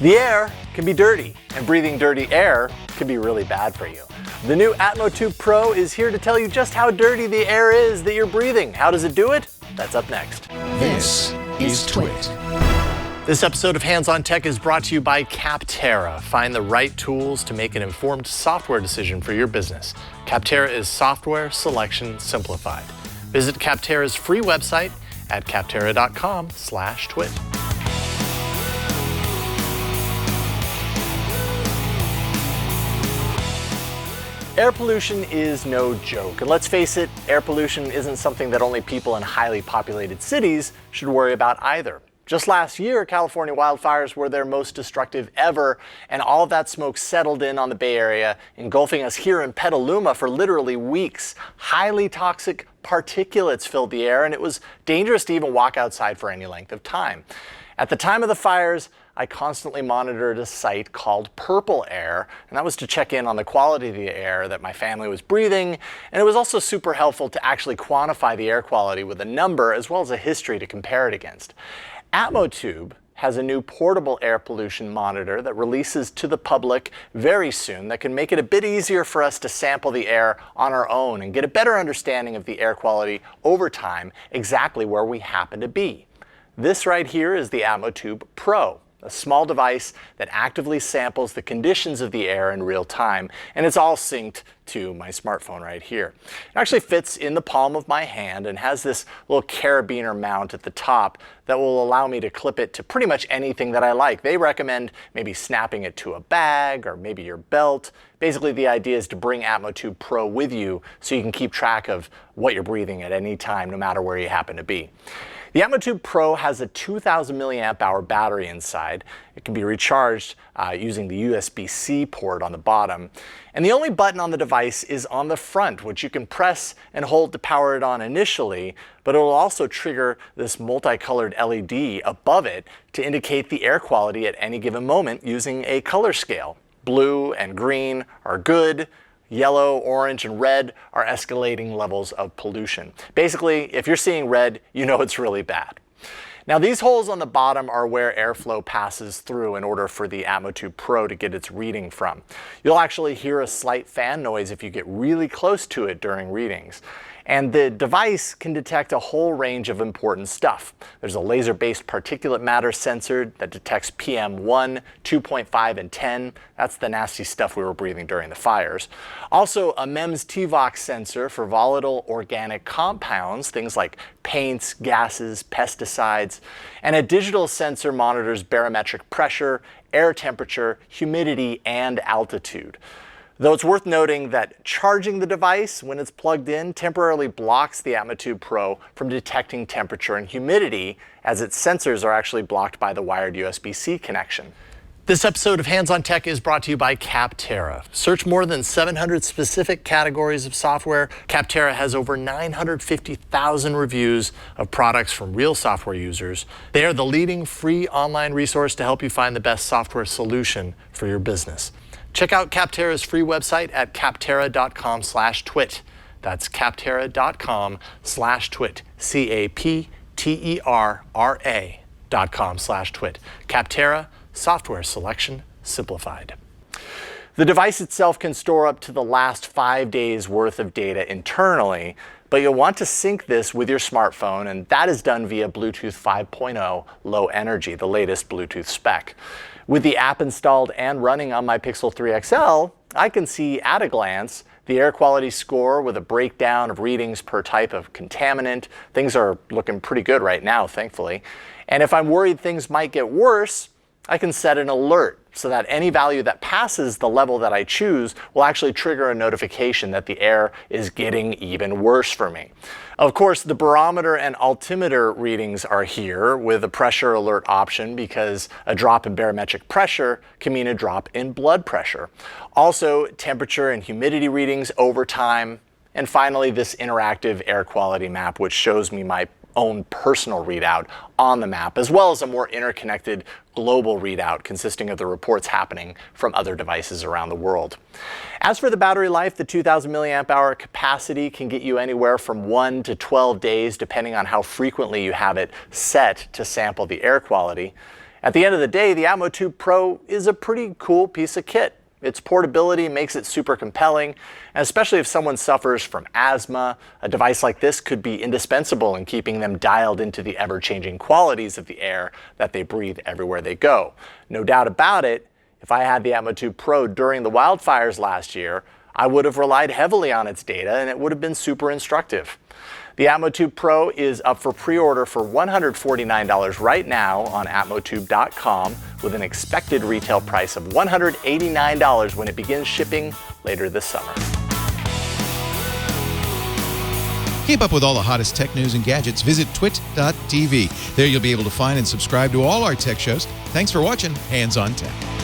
The air can be dirty, and breathing dirty air can be really bad for you. The new Atmotube Pro is here to tell you just how dirty the air is that you're breathing. How does it do it? That's up next. This is Twit. This episode of Hands on Tech is brought to you by Capterra. Find the right tools to make an informed software decision for your business. Capterra is software selection simplified. Visit Capterra's free website at capterra.com/twit. Air pollution is no joke, and let's face it, air pollution isn't something that only people in highly populated cities should worry about either. Just last year, California wildfires were their most destructive ever, and all of that smoke settled in on the Bay Area, engulfing us here in Petaluma for literally weeks. Highly toxic particulates filled the air, and it was dangerous to even walk outside for any length of time. At the time of the fires, I constantly monitored a site called Purple Air, and that was to check in on the quality of the air that my family was breathing, and it was also super helpful to actually quantify the air quality with a number as well as a history to compare it against. Atmotube has a new portable air pollution monitor that releases to the public very soon that can make it a bit easier for us to sample the air on our own and get a better understanding of the air quality over time, exactly where we happen to be. This right here is the Atmotube Pro, a small device that actively samples the conditions of the air in real time, and it's all synced to my smartphone right here. It actually fits in the palm of my hand and has this little carabiner mount at the top that will allow me to clip it to pretty much anything that I like. They recommend maybe snapping it to a bag or maybe your belt. Basically, the idea is to bring Atmotube Pro with you so you can keep track of what you're breathing at any time, no matter where you happen to be. The Atmotube Pro has a 2,000 milliamp hour battery inside. It can be recharged using the USB-C port on the bottom. And the only button on the device is on the front, which you can press and hold to power it on initially, but it will also trigger this multicolored LED above it to indicate the air quality at any given moment using a color scale. Blue and green are good. Yellow, orange, and red are escalating levels of pollution. Basically, if you're seeing red, you know it's really bad. Now, these holes on the bottom are where airflow passes through in order for the Atmotube Pro to get its reading from. You'll actually hear a slight fan noise if you get really close to it during readings. And the device can detect a whole range of important stuff. There's a laser-based particulate matter sensor that detects PM1, 2.5, and 10. That's the nasty stuff we were breathing during the fires. Also, a MEMS TVOC sensor for volatile organic compounds, things like paints, gases, pesticides. And a digital sensor monitors barometric pressure, air temperature, humidity, and altitude. Though it's worth noting that charging the device when it's plugged in temporarily blocks the Atmotube Pro from detecting temperature and humidity, as its sensors are actually blocked by the wired USB-C connection. This episode of Hands on Tech is brought to you by Capterra. Search more than 700 specific categories of software. Capterra has over 950,000 reviews of products from real software users. They are the leading free online resource to help you find the best software solution for your business. Check out Capterra's free website at capterra.com/twit. That's capterra.com/twit. CAPTERRA.com/twit. Capterra, software selection simplified. The device itself can store up to the last 5 days worth of data internally, but you'll want to sync this with your smartphone, and that is done via Bluetooth 5.0 low energy, the latest Bluetooth spec. With the app installed and running on my Pixel 3 XL, I can see at a glance the air quality score with a breakdown of readings per type of contaminant. Things are looking pretty good right now, thankfully. And if I'm worried things might get worse, I can set an alert so that any value that passes the level that I choose will actually trigger a notification that the air is getting even worse for me. Of course, the barometer and altimeter readings are here with a pressure alert option because a drop in barometric pressure can mean a drop in blood pressure. Also, temperature and humidity readings over time. And finally, this interactive air quality map, which shows me my own personal readout on the map, as well as a more interconnected global readout consisting of the reports happening from other devices around the world. As for the battery life, the 2,000 milliamp hour capacity can get you anywhere from 1 to 12 days, depending on how frequently you have it set to sample the air quality. At the end of the day, the Atmotube Pro is a pretty cool piece of kit. Its portability makes it super compelling, and especially if someone suffers from asthma, a device like this could be indispensable in keeping them dialed into the ever-changing qualities of the air that they breathe everywhere they go. No doubt about it, if I had the Atmotube Pro during the wildfires last year, I would have relied heavily on its data and it would have been super instructive. The Atmotube Pro is up for pre-order for $149 right now on atmotube.com with an expected retail price of $189 when it begins shipping later this summer. Keep up with all the hottest tech news and gadgets. Visit twit.tv. There you'll be able to find and subscribe to all our tech shows. Thanks for watching Hands on Tech.